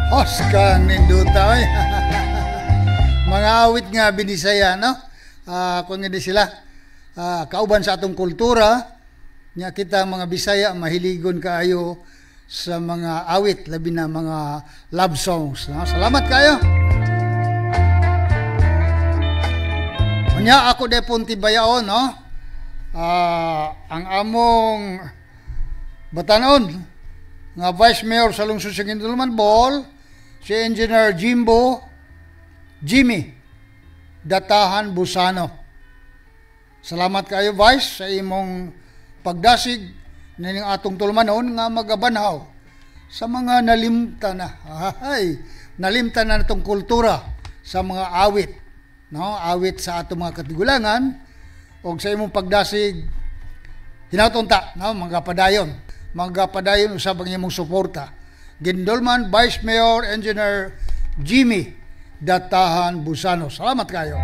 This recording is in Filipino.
Oscar Nindutay. Mga awit nga binisaya, no? Kung hindi sila kauban sa atong kultura, nya kita mga Bisaya mahiligon kaayo sa mga awit, labi na mga love songs, no? Salamat kayo. Nya ako de punti bayaon, no? Ang among batanon nga Vice Mayor sa lungsod sa Guindulman Bohol, si Engineer Jimmy Datahan Busano. Salamat kayo, Vice, sa imong pagdasig ning atong tulmanon nga magabanhaw sa mga nalimtan na. Nalimtan na natong kultura sa mga awit, no? Awit sa atong mga katigulangan o sa imong pagdasig hinatunta, no? Magapadayon usab ang imong suporta. Guindulman Vice Mayor Engineer Jimmy Datahan Busano. Salamat kayo.